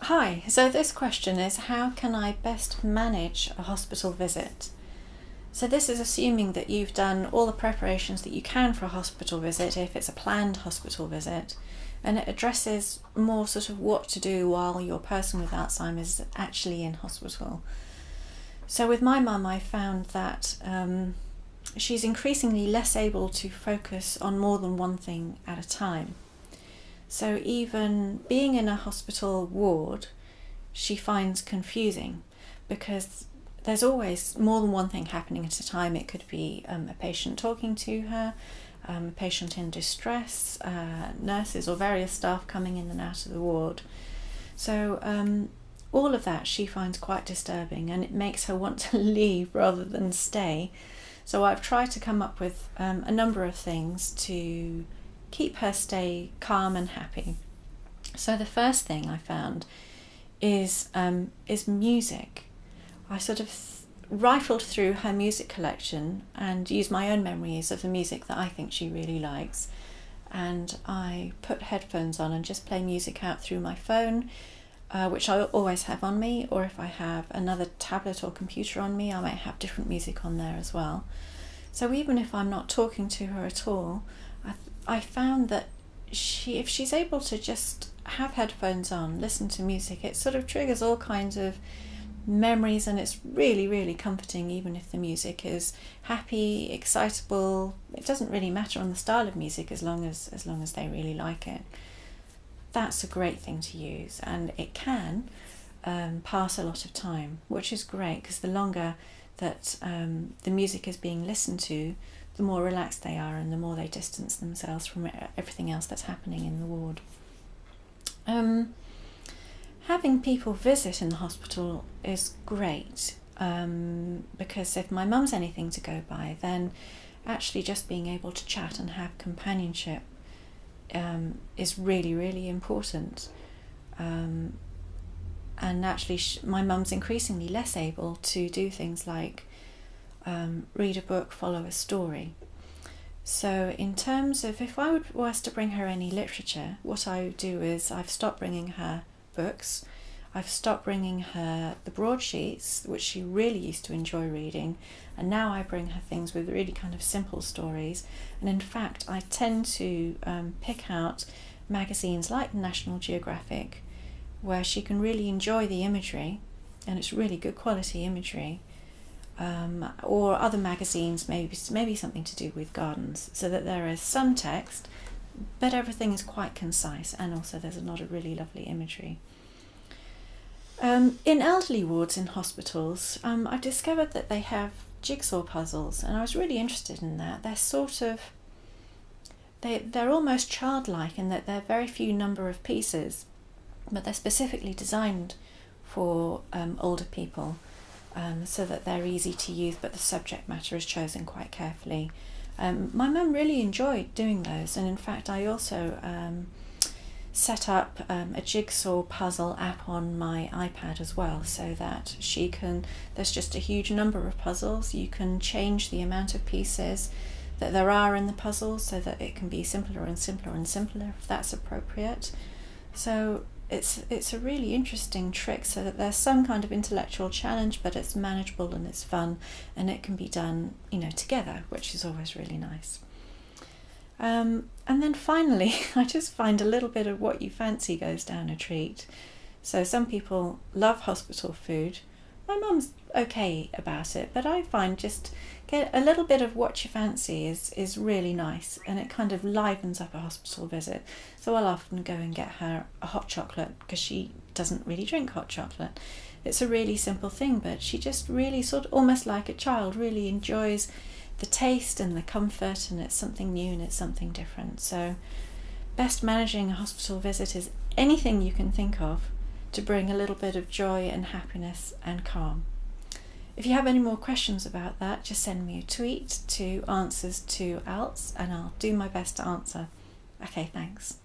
Hi, so this question is, how can I best manage a hospital visit? So this is assuming that you've done all the preparations that you can for a hospital visit, if it's a planned hospital visit, and it addresses more sort of what to do while your person with Alzheimer's is actually in hospital. So with my mum, I found that she's increasingly less able to focus on more than one thing at a time. So even being in a hospital ward, she finds confusing because there's always more than one thing happening at a time. It could be a patient talking to her, a patient in distress, nurses or various staff coming in and out of the ward. So all of that she finds quite disturbing, and it makes her want to leave rather than stay. So I've tried to come up with a number of things to keep her stay calm and happy. So the first thing I found is music. I sort of rifled through her music collection and used my own memories of the music that I think she really likes. And I put headphones on and just play music out through my phone, which I always have on me, or if I have another tablet or computer on me, I might have different music on there as well. So even if I'm not talking to her at all, I found that if she's able to just have headphones on, listen to music, it sort of triggers all kinds of memories, and it's really, really comforting, even if the music is happy, excitable. It doesn't really matter on the style of music as long as they really like it. That's a great thing to use, and it can pass a lot of time, which is great, because the longer that the music is being listened to, the more relaxed they are and the more they distance themselves from everything else that's happening in the ward. Having people visit in the hospital is great, because if my mum's anything to go by, then actually just being able to chat and have companionship is really, really important. And actually my mum's increasingly less able to do things like read a book, follow a story. So in terms of if I was to bring her any literature, what I would do is I've stopped bringing her books. I've stopped bringing her the broadsheets, which she really used to enjoy reading, and now I bring her things with really kind of simple stories. And in fact, I tend to pick out magazines like National Geographic, where she can really enjoy the imagery, and it's really good quality imagery. Or other magazines, maybe something to do with gardens, so that there is some text, but everything is quite concise, and also there's a lot of really lovely imagery. In elderly wards in hospitals, I discovered that they have jigsaw puzzles, and I was really interested in that. They're almost childlike in that they're very few number of pieces, but they're specifically designed for older people. So that they're easy to use, but the subject matter is chosen quite carefully. My mum really enjoyed doing those, and in fact I also set up a jigsaw puzzle app on my iPad as well, so that there's just a huge number of puzzles. You can change the amount of pieces that there are in the puzzle so that it can be simpler and simpler and simpler if that's appropriate. So it's a really interesting trick, so that there's some kind of intellectual challenge, but it's manageable and it's fun, and it can be done, together, which is always really nice. And then finally, I just find a little bit of what you fancy goes down a treat. So some people love hospital food. My mum's okay about it, but I find just get a little bit of what you fancy is really nice, and it kind of livens up a hospital visit. So I'll often go and get her a hot chocolate, because she doesn't really drink hot chocolate. It's a really simple thing, but she just really sort of, almost like a child, really enjoys the taste and the comfort, and it's something new and it's something different. So best managing a hospital visit is anything you can think of to bring a little bit of joy and happiness and calm. If you have any more questions about that, just send me a tweet to answers to Alz, and I'll do my best to answer. Okay, thanks.